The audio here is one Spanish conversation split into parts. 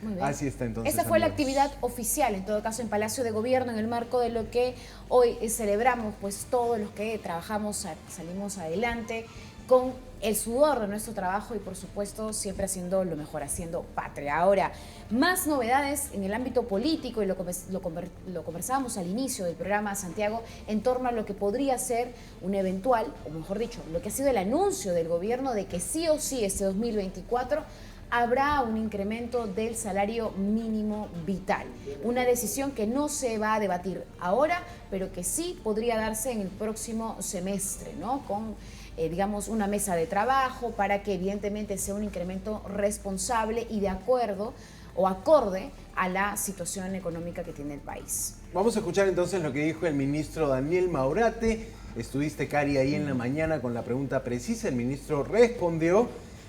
Muy bien. Así está entonces, Esa fue la amigos. actividad oficial, en todo caso, en Palacio de Gobierno, en el marco de lo que hoy celebramos, pues todos los que trabajamos, salimos adelante con el sudor de nuestro trabajo y, por supuesto, siempre haciendo lo mejor, haciendo patria. Ahora, más novedades en el ámbito político, y lo conversábamos al inicio del programa, Santiago, en torno a lo que podría ser un eventual, o mejor dicho, lo que ha sido el anuncio del gobierno de que sí o sí este 2024 habrá un incremento del salario mínimo vital. Una decisión que no se va a debatir ahora, pero que sí podría darse en el próximo semestre, ¿no? Con, digamos, una mesa de trabajo para que evidentemente sea un incremento responsable y de acuerdo o acorde a la situación económica que tiene el país. Vamos a escuchar entonces lo que dijo el ministro Daniel Maurate. Estuviste, Cari, ahí en la mañana con la pregunta precisa. El ministro respondió.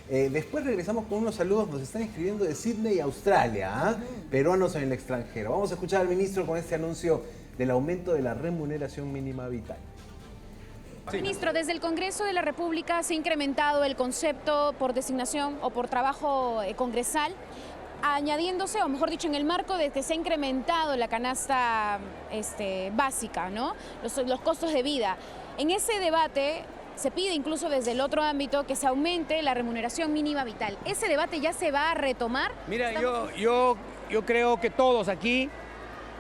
Después regresamos con unos saludos. Nos están escribiendo de Sydney, Australia, peruanos en el extranjero. Vamos a escuchar al ministro con este anuncio del aumento de la remuneración mínima vital. Sí. Ministro, desde el Congreso de la República se ha incrementado el concepto por designación o por trabajo congresal, añadiéndose, o mejor dicho, en el marco de que se ha incrementado la canasta básica, ¿no? Los costos de vida. En ese debate se pide incluso desde el otro ámbito que se aumente la remuneración mínima vital. ¿Ese debate ya se va a retomar? Mira, yo creo que todos aquí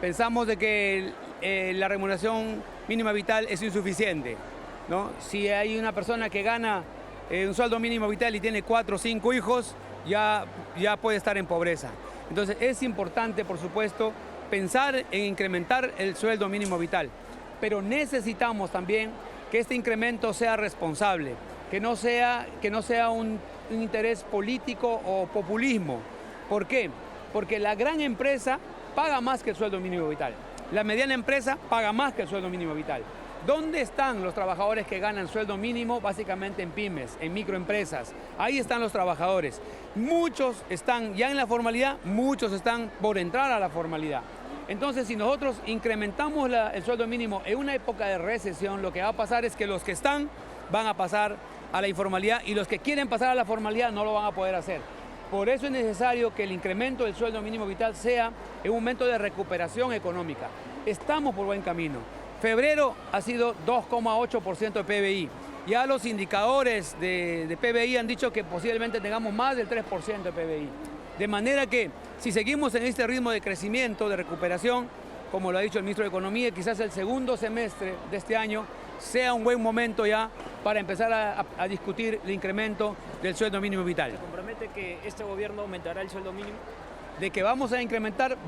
pensamos de que la remuneración mínima vital es insuficiente, ¿no? Si hay una persona que gana un sueldo mínimo vital y tiene 4 o 5 hijos, ya puede estar en pobreza. Entonces es importante, por supuesto, pensar en incrementar el sueldo mínimo vital, pero necesitamos también que este incremento sea responsable, que no sea un interés político o populismo. ¿Por qué? Porque la gran empresa paga más que el sueldo mínimo vital. La mediana empresa paga más que el sueldo mínimo vital. ¿Dónde están los trabajadores que ganan sueldo mínimo? Básicamente en pymes, en microempresas. Ahí están los trabajadores. Muchos están ya en la formalidad, muchos están por entrar a la formalidad. Entonces, si nosotros incrementamos el sueldo mínimo en una época de recesión, lo que va a pasar es que los que están van a pasar a la informalidad y los que quieren pasar a la formalidad no lo van a poder hacer. Por eso es necesario que el incremento del sueldo mínimo vital sea en un momento de recuperación económica. Estamos por buen camino. Febrero ha sido 2,8% de PBI. Ya los indicadores de PBI han dicho que posiblemente tengamos más del 3% de PBI. De manera que si seguimos en este ritmo de crecimiento, de recuperación, como lo ha dicho el ministro de Economía, quizás el segundo semestre de este año sea un buen momento ya para empezar a discutir el incremento del sueldo mínimo vital. ¿Se compromete que este gobierno aumentará el sueldo mínimo? De que vamos a incrementar,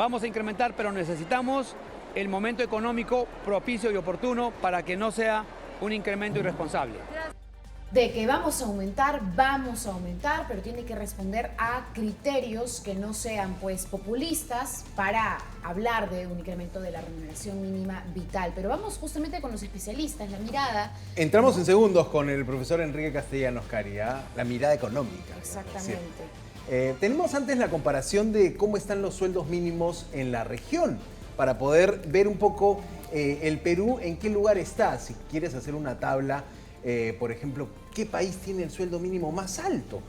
pero necesitamos el momento económico propicio y oportuno para que no sea un incremento irresponsable. De que vamos a aumentar, pero tiene que responder a criterios que no sean pues populistas para hablar de un incremento de la remuneración mínima vital. Pero vamos justamente con los especialistas, la mirada. Entramos en segundos con el profesor Enrique Castellanos, Cari, la mirada económica. Exactamente. Tenemos antes la comparación de cómo están los sueldos mínimos en la región, para poder ver un poco el Perú en qué lugar está. Si quieres hacer una tabla, por ejemplo, qué país tiene el sueldo mínimo más alto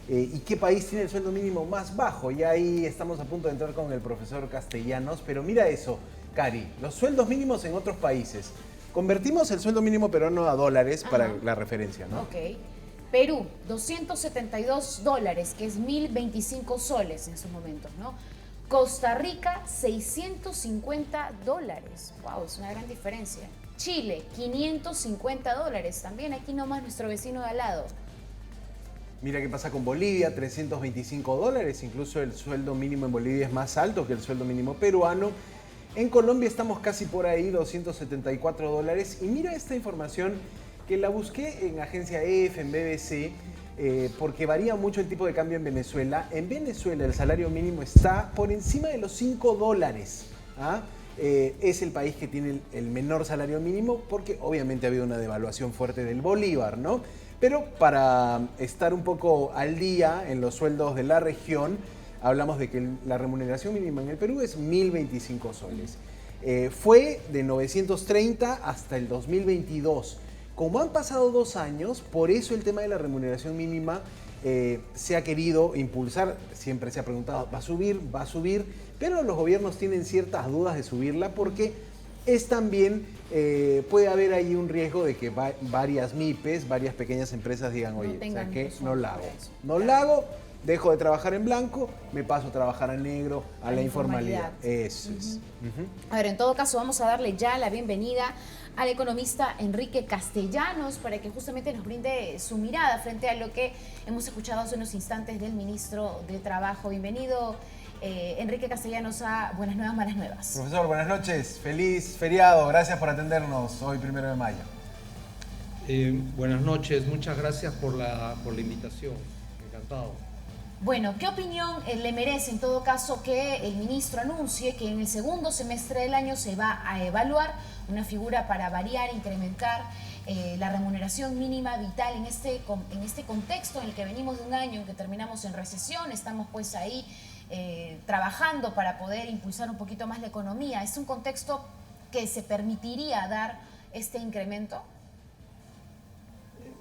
y qué país tiene el sueldo mínimo más bajo. Y ahí estamos a punto de entrar con el profesor Castellanos. Pero mira eso, Cari, los sueldos mínimos en otros países. Convertimos el sueldo mínimo peruano a dólares para la referencia, ¿no? Ok. Perú, $272, que es 1.025 soles en estos momentos, ¿no? Costa Rica, $650. Wow, es una gran diferencia. Chile, $550. También aquí nomás nuestro vecino de al lado. Mira qué pasa con Bolivia, $325. Incluso el sueldo mínimo en Bolivia es más alto que el sueldo mínimo peruano. En Colombia estamos casi por ahí, $274. Y mira esta información que la busqué en agencia EF, en BBC, porque varía mucho el tipo de cambio en Venezuela. En Venezuela el salario mínimo está por encima de los $5. ¿Ah? Es el país que tiene el menor salario mínimo porque obviamente ha habido una devaluación fuerte del bolívar, ¿no? Pero para estar un poco al día en los sueldos de la región, hablamos de que la remuneración mínima en el Perú es 1.025 soles. Fue de 930 hasta el 2022. Como han pasado 2 años, por eso el tema de la remuneración mínima se ha querido impulsar, siempre se ha preguntado, ¿va a subir? Pero los gobiernos tienen ciertas dudas de subirla porque es también, puede haber ahí un riesgo de que varias MIPES, varias pequeñas empresas digan, oye, ¿sabes qué? No la hago. No la hago, dejo de trabajar en blanco, me paso a trabajar en negro, a la informalidad. Eso es. A ver, en todo caso, vamos a darle ya la bienvenida al economista Enrique Castellanos para que justamente nos brinde su mirada frente a lo que hemos escuchado hace unos instantes del ministro de Trabajo. Bienvenido, Enrique Castellanos, a Buenas Nuevas, Malas Nuevas. Profesor, buenas noches. Feliz feriado. Gracias por atendernos hoy, 1 de mayo. Buenas noches. Muchas gracias por la invitación. Encantado. Bueno, ¿qué opinión le merece en todo caso que el ministro anuncie que en el segundo semestre del año se va a evaluar una figura para variar, incrementar la remuneración mínima vital en este contexto en el que venimos de un año en que terminamos en recesión, estamos pues ahí trabajando para poder impulsar un poquito más la economía? ¿Es un contexto que se permitiría dar este incremento?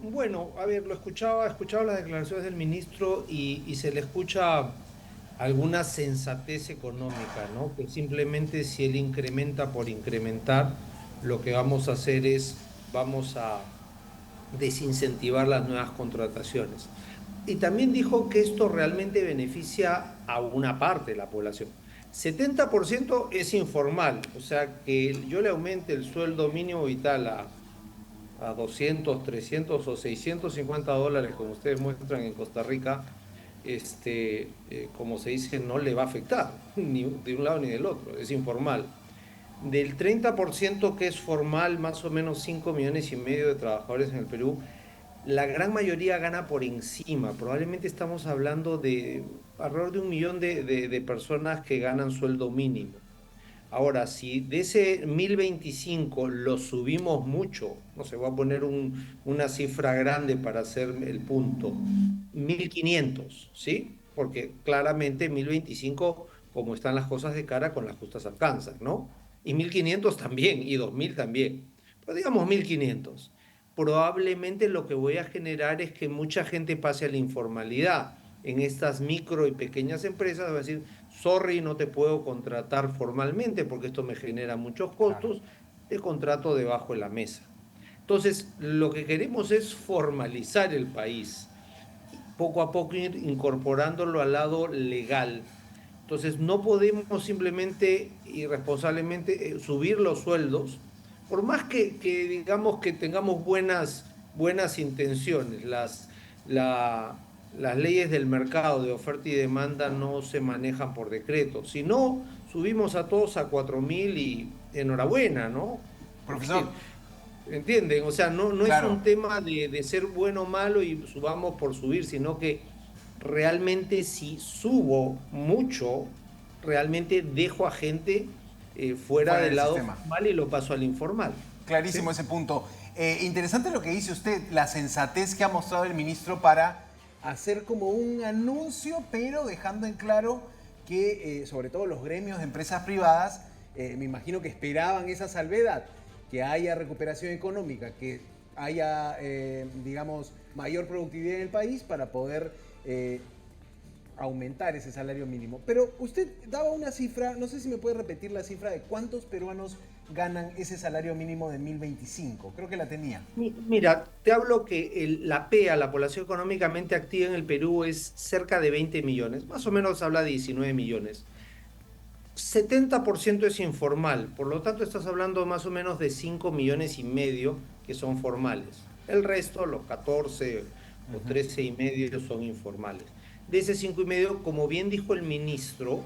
Bueno, a ver, escuchaba las declaraciones del ministro y se le escucha alguna sensatez económica, ¿no? Que simplemente si él incrementa por incrementar, lo que vamos a hacer es, vamos a desincentivar las nuevas contrataciones. Y también dijo que esto realmente beneficia a una parte de la población. 70% es informal, o sea, que yo le aumente el sueldo mínimo vital a 200, 300 o 650 dólares, como ustedes muestran en Costa Rica, como se dice, no le va a afectar, ni de un lado ni del otro, es informal. Del 30% que es formal, más o menos 5,5 millones de trabajadores en el Perú, la gran mayoría gana por encima. Probablemente estamos hablando de alrededor de 1 millón de personas que ganan sueldo mínimo. Ahora, si de ese 1.025 lo subimos mucho, no sé, voy a poner una cifra grande para hacer el punto, 1.500, ¿sí? Porque claramente 1.025, como están las cosas de cara, con las justas alcanzan, ¿no? Y 1.500 también, y 2.000 también. Pero digamos 1.500. Probablemente lo que voy a generar es que mucha gente pase a la informalidad. En estas micro y pequeñas empresas va a decir, sorry, no te puedo contratar formalmente porque esto me genera muchos costos, te contrato debajo de la mesa. Entonces, lo que queremos es formalizar el país, poco a poco ir incorporándolo al lado legal. Entonces, no podemos simplemente irresponsablemente subir los sueldos, por más que digamos que tengamos buenas intenciones. Las leyes del mercado de oferta y demanda no se manejan por decreto. Si no, subimos a todos a 4.000 y enhorabuena, ¿no? Profesor. ¿Entienden? O sea, no Claro. es un tema de ser bueno o malo y subamos por subir, sino que realmente si subo mucho, realmente dejo a gente fuera del lado sistema formal y lo paso al informal. Clarísimo ese punto. Interesante lo que dice usted, la sensatez que ha mostrado el ministro para hacer como un anuncio, pero dejando en claro que sobre todo los gremios de empresas privadas, me imagino que esperaban esa salvedad, que haya recuperación económica, que haya, digamos, mayor productividad en el país para poder aumentar ese salario mínimo. Pero usted daba una cifra, no sé si me puede repetir la cifra de cuántos peruanos ganan ese salario mínimo de 1.025. Creo que la tenía. Mira, te hablo que la PEA, la población económicamente activa en el Perú, es cerca de 20 millones, más o menos habla de 19 millones. 70% es informal, por lo tanto estás hablando más o menos de 5,5 millones que son formales. El resto, los 14 o 13,5 son informales. De ese 5,5, como bien dijo el ministro,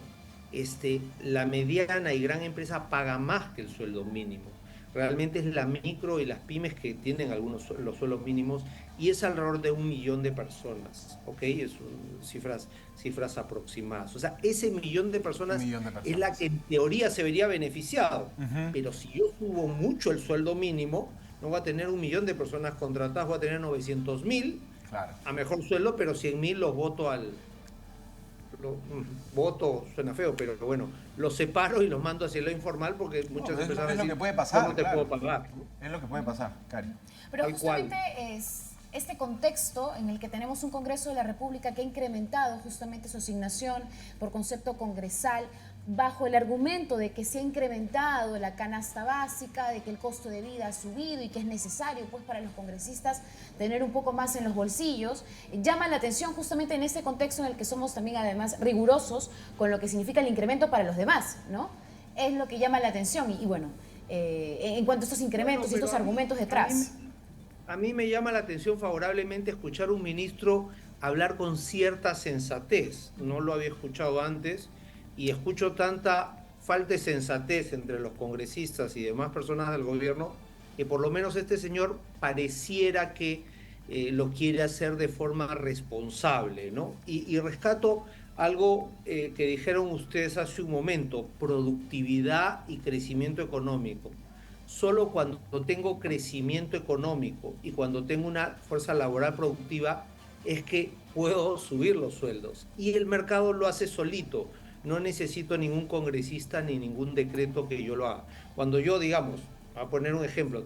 la mediana y gran empresa paga más que el sueldo mínimo. Realmente es la micro y las pymes que tienen los sueldos mínimos y es alrededor de 1 millón de personas, ¿ok? Es cifras aproximadas. O sea, ese millón de personas es la que en teoría se vería beneficiado. Pero si yo subo mucho el sueldo mínimo, no voy a tener 1 millón de personas contratadas, voy a tener 900,000 a mejor sueldo, pero 100,000 los voto voto suena feo, pero bueno, los separo y los mando hacia lo informal porque muchas empresas es lo que puede pasar, no te puedo pagar, ¿no? Es lo que puede pasar, Cari. Pero Tal justamente este contexto en el que tenemos un Congreso de la República que ha incrementado justamente su asignación por concepto congresal, bajo el argumento de que se ha incrementado la canasta básica, de que el costo de vida ha subido y que es necesario pues para los congresistas tener un poco más en los bolsillos, llama la atención justamente en este contexto en el que somos también además rigurosos con lo que significa el incremento para los demás, ¿no? Es lo que llama la atención y bueno, en cuanto a estos incrementos y estos argumentos detrás. A mí me llama la atención favorablemente escuchar a un ministro hablar con cierta sensatez. No lo había escuchado antes y escucho tanta falta de sensatez entre los congresistas y demás personas del gobierno que por lo menos este señor pareciera que lo quiere hacer de forma responsable, ¿no? Y rescato algo que dijeron ustedes hace un momento, productividad y crecimiento económico. Solo cuando tengo crecimiento económico y cuando tengo una fuerza laboral productiva es que puedo subir los sueldos. Y el mercado lo hace solito. No necesito ningún congresista ni ningún decreto que yo lo haga. Cuando yo, digamos, voy a poner un ejemplo,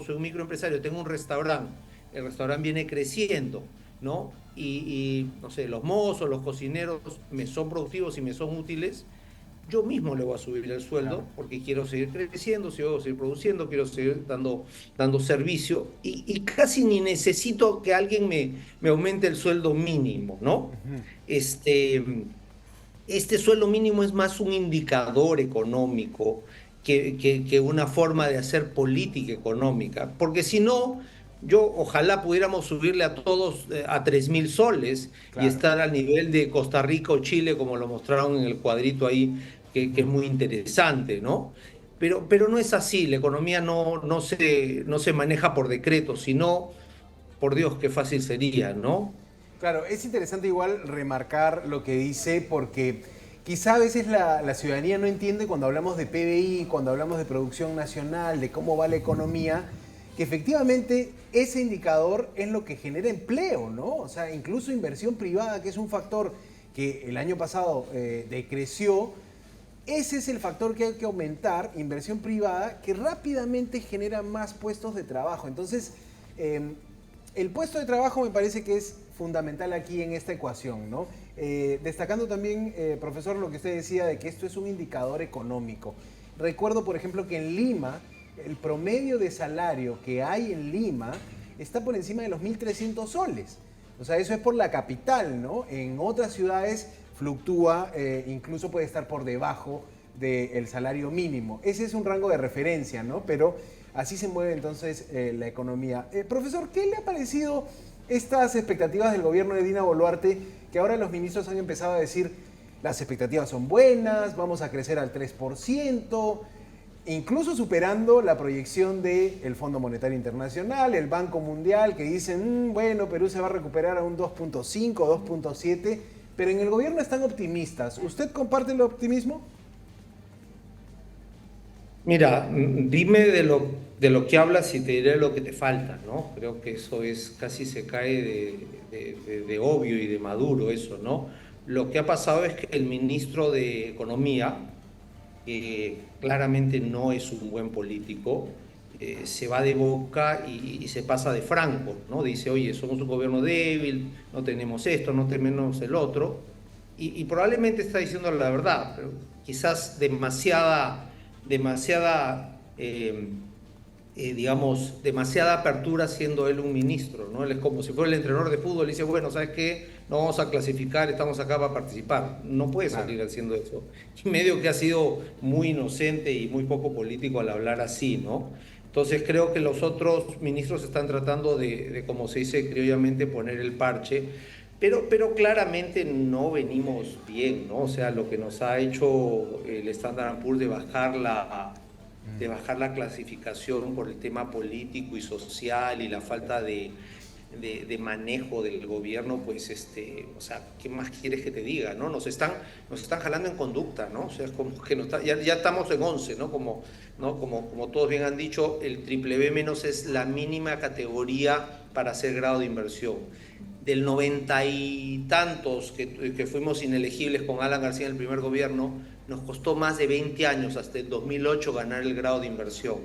soy un microempresario, tengo un restaurante, el restaurante viene creciendo, ¿no? Y no sé, los mozos, los cocineros me son productivos y me son útiles, yo mismo le voy a subir el sueldo porque quiero seguir creciendo, quiero seguir produciendo, quiero seguir dando servicio y casi ni necesito que alguien me aumente el sueldo mínimo, ¿no? Este sueldo mínimo es más un indicador económico que una forma de hacer política económica, porque si no, ojalá pudiéramos subirle a todos a 3.000 soles y estar al nivel de Costa Rica o Chile, como lo mostraron en el cuadrito ahí, que es muy interesante, ¿no? Pero no es así, la economía no se maneja por decreto, sino, por Dios, qué fácil sería, ¿no? Claro, es interesante igual remarcar lo que dice porque quizá a veces la ciudadanía no entiende cuando hablamos de PBI, cuando hablamos de producción nacional, de cómo va la economía, que efectivamente ese indicador es lo que genera empleo, ¿no? O sea, incluso inversión privada, que es un factor que el año pasado decreció, ese es el factor que hay que aumentar, inversión privada, que rápidamente genera más puestos de trabajo. Entonces, el puesto de trabajo me parece que es fundamental aquí en esta ecuación, ¿no? Destacando también, profesor, lo que usted decía de que esto es un indicador económico. Recuerdo, por ejemplo, que en Lima, el promedio de salario que hay en Lima está por encima de los 1.300 soles. O sea, eso es por la capital, ¿no? En otras ciudades fluctúa, incluso puede estar por debajo del salario mínimo. Ese es un rango de referencia, ¿no? Pero así se mueve entonces la economía. Profesor, ¿qué le ha parecido estas expectativas del gobierno de Dina Boluarte, que ahora los ministros han empezado a decir las expectativas son buenas, vamos a crecer al 3%, incluso superando la proyección del Fondo Monetario Internacional, el Banco Mundial, que dicen, bueno, Perú se va a recuperar a un 2.5, 2.7%, pero en el gobierno están optimistas. ¿Usted comparte el optimismo? Mira, dime de lo que hablas y te diré lo que te falta, ¿no? Creo que eso casi se cae de obvio y de maduro eso, ¿no? Lo que ha pasado es que el ministro de Economía, claramente no es un buen político, se va de boca y se pasa de franco, ¿no? Dice, oye, somos un gobierno débil, no tenemos esto, no tenemos el otro, y probablemente está diciendo la verdad, pero quizás demasiada apertura siendo él un ministro, ¿no? Él es como si fuera el entrenador de fútbol y dice, bueno, ¿sabes qué? No vamos a clasificar, estamos acá para participar. No puede salir haciendo eso. Medio que ha sido muy inocente y muy poco político al hablar así, ¿no? Entonces creo que los otros ministros están tratando de como se dice criollamente, poner el parche, pero claramente no venimos bien, ¿no? O sea, lo que nos ha hecho el Standard & Poor's de bajar la clasificación por el tema político y social y la falta de manejo del gobierno, pues, o sea, ¿qué más quieres que te diga, no? Nos están jalando en conducta, ¿no? O sea, es como que ya estamos en 11, ¿no? Como todos bien han dicho, el BBB- es la mínima categoría para hacer grado de inversión. Del 90 y tantos que fuimos inelegibles con Alan García en el primer gobierno, nos costó más de 20 años, hasta el 2008, ganar el grado de inversión.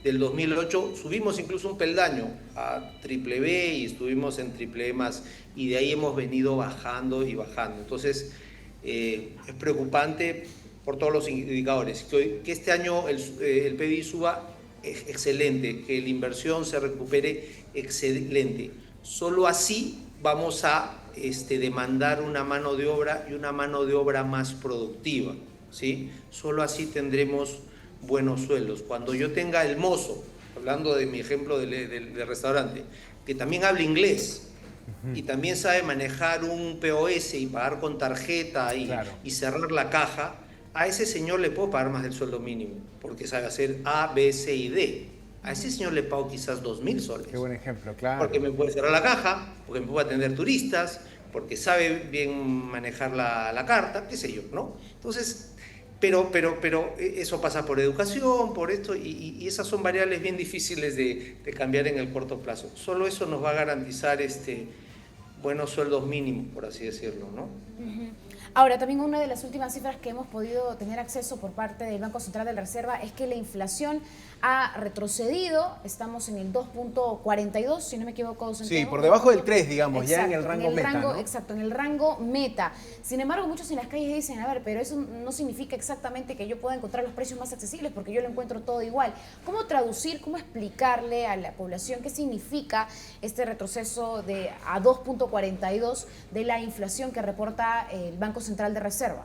del 2008, subimos incluso un peldaño a triple B y estuvimos en triple E más, y de ahí hemos venido bajando y bajando. Entonces, es preocupante por todos los indicadores. Que este año el PBI suba, es excelente, que la inversión se recupere, excelente. Solo así vamos a demandar una mano de obra y una mano de obra más productiva, ¿sí? Solo así tendremos buenos sueldos. Cuando yo tenga el mozo, hablando de mi ejemplo del restaurante, que también habla inglés y también sabe manejar un POS y pagar con tarjeta y cerrar la caja, a ese señor le puedo pagar más del sueldo mínimo, porque sabe hacer A, B, C y D. A ese señor le pago quizás 2.000 soles. Qué buen ejemplo, claro. Porque me puede cerrar la caja, porque me puede atender turistas, porque sabe bien manejar la carta, qué sé yo, ¿no? Entonces, pero eso pasa por educación, por esto, y esas son variables bien difíciles de cambiar en el corto plazo. Solo eso nos va a garantizar buenos sueldos mínimos, por así decirlo, ¿no? Ahora, también una de las últimas cifras que hemos podido tener acceso por parte del Banco Central de la Reserva es que la inflación ha retrocedido, estamos en el 2.42, si no me equivoco. Sí, por debajo del 3, digamos, exacto, ya en el rango meta, ¿no? Exacto, en el rango meta. Sin embargo, muchos en las calles dicen, a ver, pero eso no significa exactamente que yo pueda encontrar los precios más accesibles, porque yo lo encuentro todo igual. ¿Cómo traducir, cómo explicarle a la población qué significa este retroceso a 2.42 de la inflación que reporta el Banco Central de Reserva?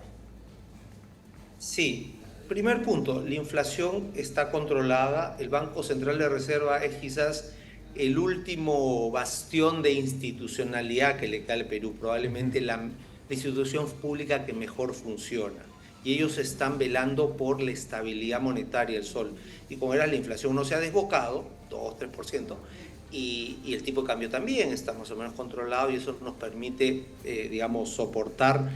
Sí. Primer punto, la inflación está controlada, el Banco Central de Reserva es quizás el último bastión de institucionalidad que le cae al Perú, probablemente la institución pública que mejor funciona. Y ellos están velando por la estabilidad monetaria del sol. Y como era, la inflación no se ha desbocado, 2-3%, y el tipo de cambio también está más o menos controlado, y eso nos permite, digamos, soportar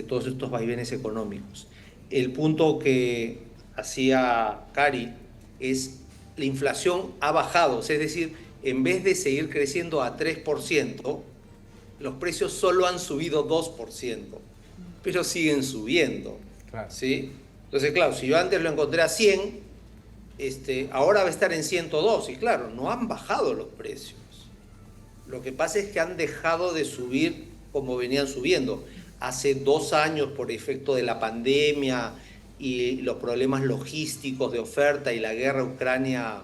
todos estos vaivenes económicos. El punto que hacía Cari es la inflación ha bajado, es decir, en vez de seguir creciendo a 3%, los precios solo han subido 2%, pero siguen subiendo. Claro. ¿Sí? Entonces, claro, si yo antes lo encontré a 100, ahora va a estar en 102, y claro, no han bajado los precios. Lo que pasa es que han dejado de subir como venían subiendo. Hace 2 años, por efecto de la pandemia y los problemas logísticos de oferta y la guerra Ucrania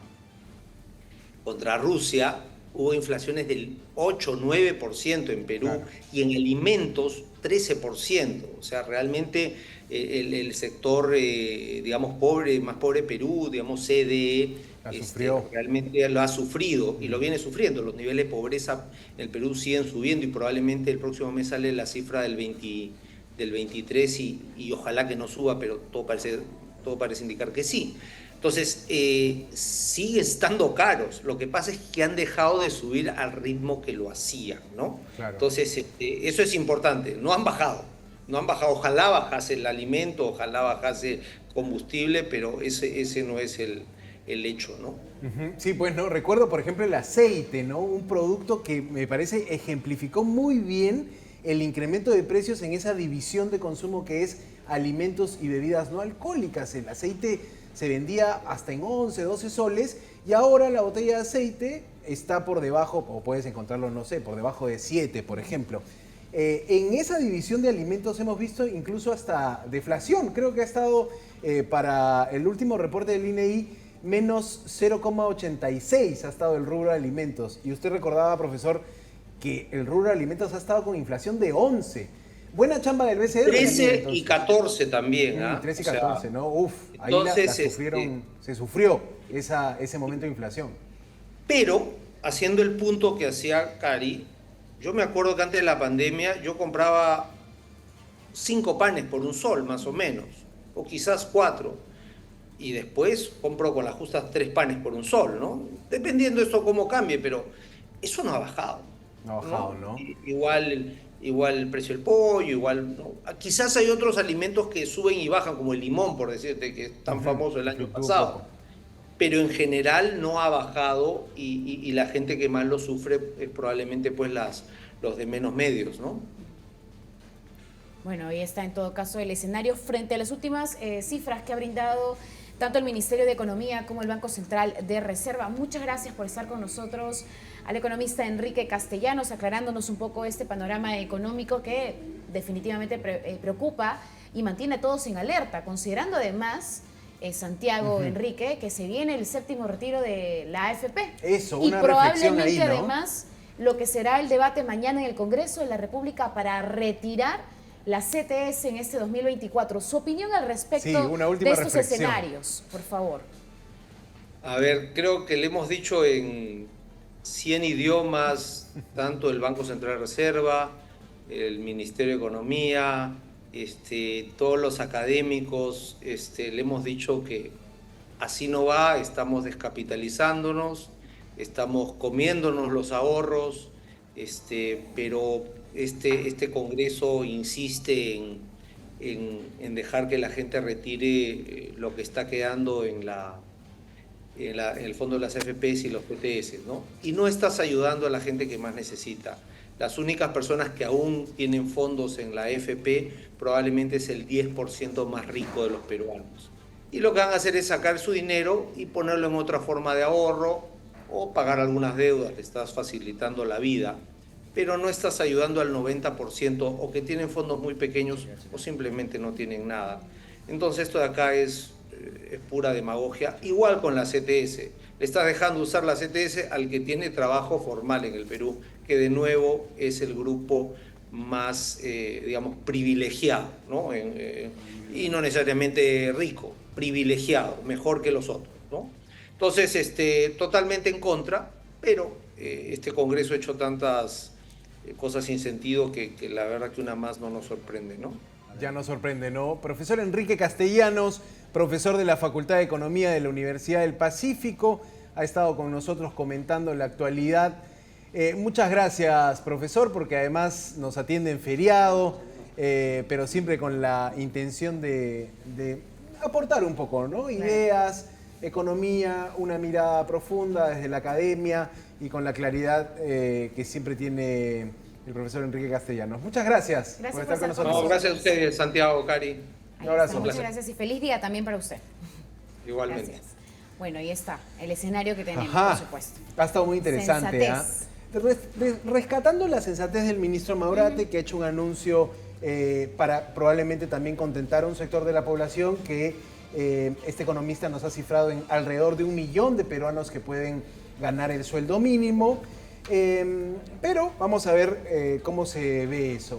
contra Rusia, hubo inflaciones del 8-9% en Perú, claro, y en alimentos 13%. O sea, realmente el sector, digamos, más pobre Perú, digamos, CDE, realmente lo ha sufrido y lo viene sufriendo. Los niveles de pobreza en el Perú siguen subiendo, y probablemente el próximo mes sale la cifra del 23 y ojalá que no suba, pero todo parece indicar que sí. Entonces, sigue estando caros. Lo que pasa es que han dejado de subir al ritmo que lo hacían, ¿no? Claro. Entonces, eso es importante. No han bajado. Ojalá bajase el alimento, ojalá bajase combustible, pero ese no es el hecho, ¿no? Sí, pues no, recuerdo por ejemplo el aceite, ¿no? Un producto que me parece ejemplificó muy bien el incremento de precios en esa división de consumo que es alimentos y bebidas no alcohólicas. El aceite se vendía hasta en 11, 12 soles, y ahora la botella de aceite está por debajo, o puedes encontrarlo, no sé, por debajo de 7, por ejemplo. En esa división de alimentos hemos visto incluso hasta deflación. Creo que ha estado para el último reporte del INEI menos 0,86 ha estado el rubro de alimentos. Y usted recordaba, profesor, que el rubro de alimentos ha estado con inflación de 11. Buena chamba del BCE. 13 y 14 también. 13 y 14, ¿no? Uf, ahí se sufrió ese momento de inflación. Pero, haciendo el punto que hacía Cari, yo me acuerdo que antes de la pandemia yo compraba 5 panes por un sol, más o menos, o quizás 4. Y después compro con las justas 3 panes por un sol, ¿no? Dependiendo de esto cómo cambie, pero eso no ha bajado. No ha bajado, ¿no? Igual el precio del pollo, igual, ¿no? Quizás hay otros alimentos que suben y bajan, como el limón, por decirte, que es tan famoso el año pasado. Pero en general no ha bajado, y la gente que más lo sufre es probablemente pues los de menos medios, ¿no? Bueno, ahí está en todo caso el escenario frente a las últimas cifras que ha brindado tanto el Ministerio de Economía como el Banco Central de Reserva. Muchas gracias por estar con nosotros, al economista Enrique Castellanos, aclarándonos un poco este panorama económico que definitivamente preocupa y mantiene a todos en alerta, considerando además, Santiago, Enrique, que se viene el 7º retiro de la AFP. Eso, y una reflexión ahí, probablemente ¿no? además lo que será el debate mañana en el Congreso de la República para retirar la CTS en este 2024. Su opinión al respecto Sí, una última de estos reflexión. escenarios, por favor. A ver, creo que le hemos dicho en 100 idiomas, tanto el Banco Central de Reserva, el Ministerio de Economía, todos los académicos, le hemos dicho que así no va, estamos descapitalizándonos, estamos comiéndonos los ahorros, pero este Congreso insiste en dejar que la gente retire lo que está quedando en el fondo de las AFPs y los PTS, ¿no? Y no estás ayudando a la gente que más necesita. Las únicas personas que aún tienen fondos en la AFP probablemente es el 10% más rico de los peruanos. Y lo que van a hacer es sacar su dinero y ponerlo en otra forma de ahorro o pagar algunas deudas, le estás facilitando la vida, pero no estás ayudando al 90% o que tienen fondos muy pequeños o simplemente no tienen nada. Entonces esto de acá es pura demagogia, igual con la CTS. Le estás dejando usar la CTS al que tiene trabajo formal en el Perú, que de nuevo es el grupo más, digamos, privilegiado, ¿no? Y no necesariamente rico, privilegiado, mejor que los otros, ¿no? Entonces, totalmente en contra, pero este Congreso ha hecho tantas cosas sin sentido que la verdad que una más no nos sorprende, ¿no? Ya nos sorprende, ¿no? Profesor Enrique Castellanos, profesor de la Facultad de Economía de la Universidad del Pacífico, ha estado con nosotros comentando la actualidad. Muchas gracias, profesor, porque además nos atiende en feriado, pero siempre con la intención de aportar un poco, ¿no? Ideas, economía, una mirada profunda desde la academia y con la claridad que siempre tiene el profesor Enrique Castellanos. Muchas gracias por estar con nosotros. No, gracias a ustedes, Santiago, Cari. Un abrazo. Muchas gracias y feliz día también para usted. Igualmente. Gracias. Bueno, ahí está el escenario que tenemos, Ajá. por supuesto. Ha estado muy interesante. Sensatez. Rescatando la sensatez del ministro Maurate, que ha hecho un anuncio para probablemente también contentar a un sector de la población que este economista nos ha cifrado en alrededor de 1 millón de peruanos que pueden ganar el sueldo mínimo. Pero vamos a ver cómo se ve eso.